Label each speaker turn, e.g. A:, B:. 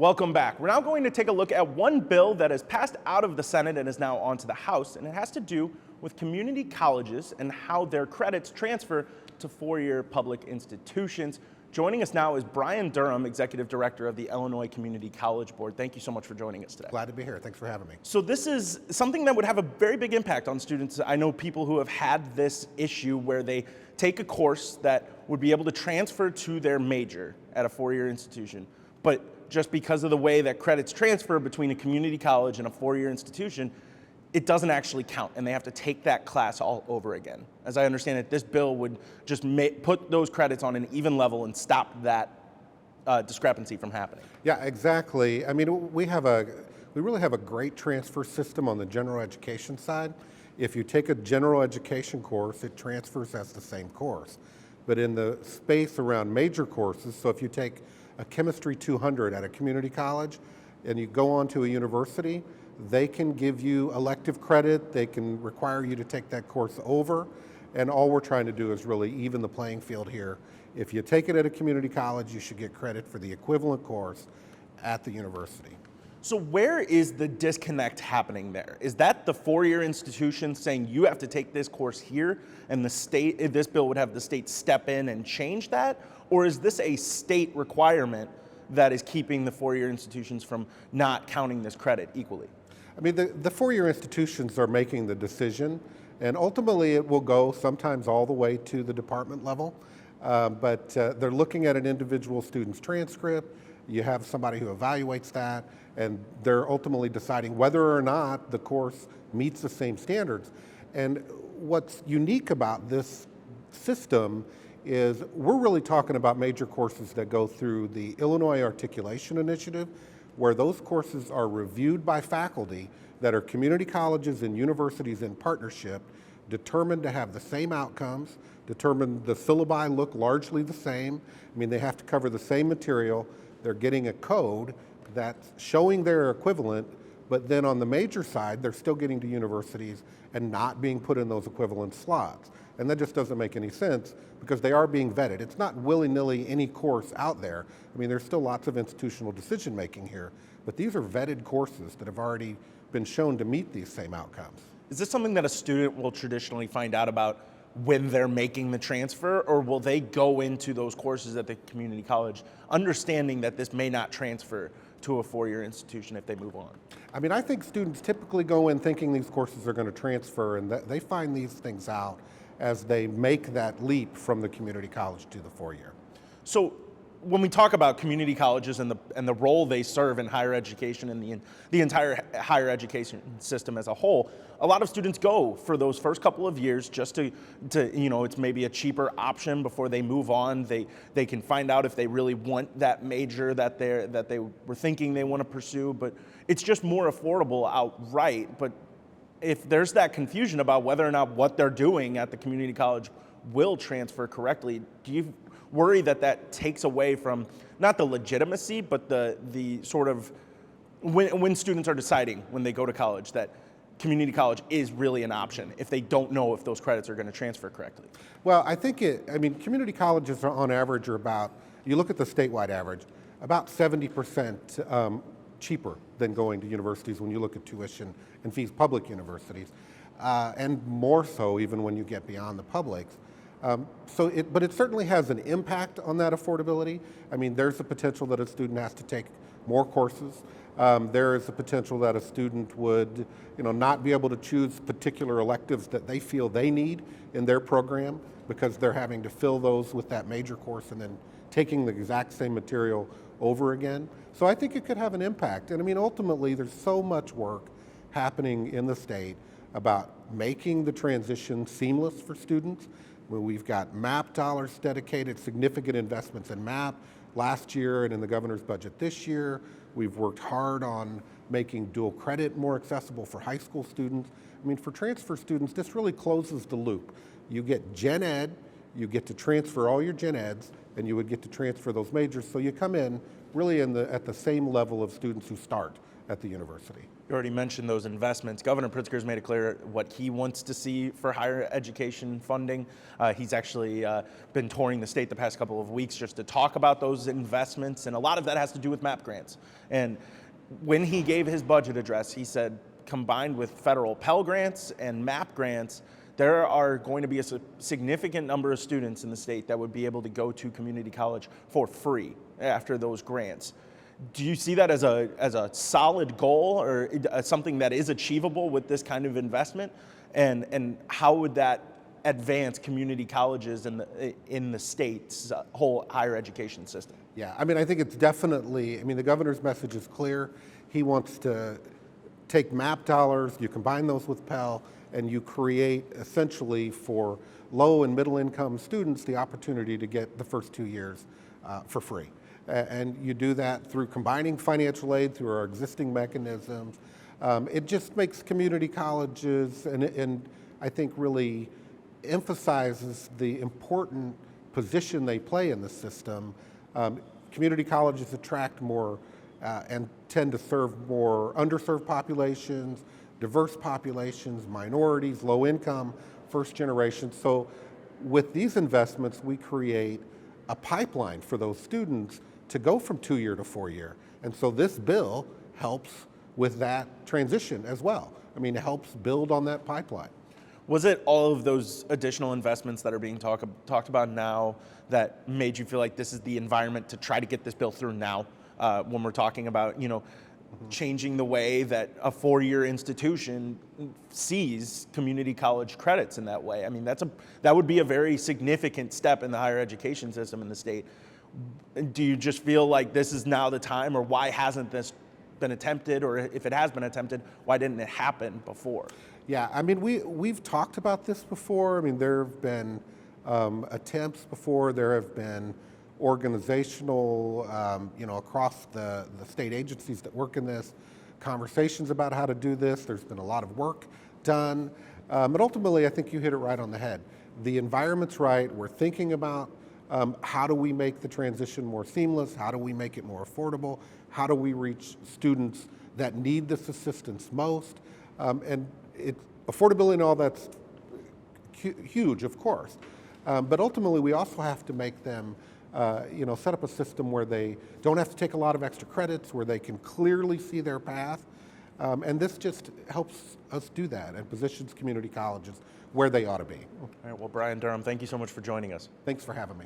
A: Welcome back. We're now going to take a look at one bill that has passed out of the Senate and is now onto the House, and it has to do with community colleges and how their credits transfer to four-year public institutions. Joining us now is Brian Durham, Executive Director of the Illinois Community College Board. Thank you so much for joining us today.
B: Glad to be here. Thanks for having me.
A: So this is something that would have a very big impact on students. I know people who have had this issue where they take a course that would be able to transfer to their major at a four-year institution, but just because of the way that credits transfer between a community college and a four-year institution, it doesn't actually count, and they have to take that class all over again. As I understand it, this bill would just put those credits on an even level and stop that discrepancy from happening.
B: Yeah, exactly. I mean, we really have a great transfer system on the general education side. If you take a general education course, it transfers as the same course. But in the space around major courses, so if you take a Chemistry 200 at a community college and you go on to a university, they can give you elective credit, they can require you to take that course over, and all we're trying to do is really even the playing field here. If you take it at a community college, you should get credit for the equivalent course at the university.
A: So where is the disconnect happening there? Is that the four-year institution saying you have to take this course here, and the state, this bill would have the state step in and change that? Or is this a state requirement that is keeping the four-year institutions from not counting this credit equally?
B: I mean, the four-year institutions are making the decision, and ultimately it will go sometimes all the way to the department level, but they're looking at an individual student's transcript. You have somebody who evaluates that, and they're ultimately deciding whether or not the course meets the same standards. And what's unique about this system is we're really talking about major courses that go through the Illinois Articulation Initiative, where those courses are reviewed by faculty that are community colleges and universities in partnership, determined to have the same outcomes, determined the syllabi look largely the same. I mean, they have to cover the same material. They're getting a code that's showing their equivalent, but then on the major side, they're still getting to universities and not being put in those equivalent slots. And that just doesn't make any sense because they are being vetted. It's not willy-nilly any course out there. I mean, there's still lots of institutional decision-making here, but these are vetted courses that have already been shown to meet these same outcomes.
A: Is this something that a student will traditionally find out about when they're making the transfer, or will they go into those courses at the community college understanding that this may not transfer to a four-year institution if they move on?
B: I mean, I think students typically go in thinking these courses are going to transfer, and they find these things out as they make that leap from the community college to the four-year.
A: So when we talk about community colleges and the role they serve in higher education and the entire higher education system as a whole, a lot of students go for those first couple of years just to it's maybe a cheaper option before they move on. They can find out if they really want that major that they were thinking they want to pursue, but it's just more affordable outright. But if there's that confusion about whether or not what they're doing at the community college will transfer correctly, do you worry that that takes away from not the legitimacy, but the sort of when students are deciding when they go to college that community college is really an option if they don't know if those credits are going to transfer correctly?
B: Well, I think community colleges are on average are about, you look at the statewide average, about 70% cheaper than going to universities when you look at tuition and fees, public universities, and more so even when you get beyond the publics. But it certainly has an impact on that affordability. I mean, there's the potential that a student has to take more courses. There is the potential that a student would, not be able to choose particular electives that they feel they need in their program because they're having to fill those with that major course and then taking the exact same material over again. So I think it could have an impact. And I mean, ultimately, there's so much work happening in the state about making the transition seamless for students. We've got MAP dollars dedicated, significant investments in MAP last year and in the governor's budget this year. We've worked hard on making dual credit more accessible for high school students. I mean, for transfer students, this really closes the loop. You get gen ed, you get to transfer all your gen eds, and you would get to transfer those majors. So you come in really at the same level of students who start at the university.
A: You already mentioned those investments. Governor Pritzker's made it clear what he wants to see for higher education funding. He's actually been touring the state the past couple of weeks just to talk about those investments, and a lot of that has to do with MAP grants. And when he gave his budget address, he said, combined with federal Pell Grants and MAP grants, there are going to be a significant number of students in the state that would be able to go to community college for free after those grants. Do you see that as a solid goal, or something that is achievable with this kind of investment? And how would that advance community colleges in the state's whole higher education system?
B: Yeah, I mean, I think it's definitely, I mean, the governor's message is clear. He wants to take MAP dollars, you combine those with Pell, and you create essentially for low and middle income students the opportunity to get the first 2 years for free. And you do that through combining financial aid through our existing mechanisms. It just makes community colleges, and I think really emphasizes the important position they play in the system. Community colleges attract more and tend to serve more underserved populations, diverse populations, minorities, low income, first generation. So with these investments, we create a pipeline for those students to go from 2-year to 4-year. And so this bill helps with that transition as well. I mean, it helps build on that pipeline.
A: Was it all of those additional investments that are being talked about now that made you feel like this is the environment to try to get this bill through now? When we're talking about, changing the way that a 4-year institution sees community college credits in that way. I mean, that would be a very significant step in the higher education system in the state. Do you just feel like this is now the time, or why hasn't this been attempted, or if it has been attempted, why didn't it happen before?
B: Yeah, I mean, we've talked about this before. I mean, there have been attempts before. There have been organizational, across the state agencies that work in this, conversations about how to do this. There's been a lot of work done. But ultimately, I think you hit it right on the head. The environment's right. We're thinking about how do we make the transition more seamless? How do we make it more affordable? How do we reach students that need this assistance most? And affordability and all that's huge, of course. But ultimately, we also have to make them set up a system where they don't have to take a lot of extra credits, where they can clearly see their path. And this just helps us do that and positions community colleges where they ought to be.
A: All right, well, Brian Durham, thank you so much for joining us.
B: Thanks for having me.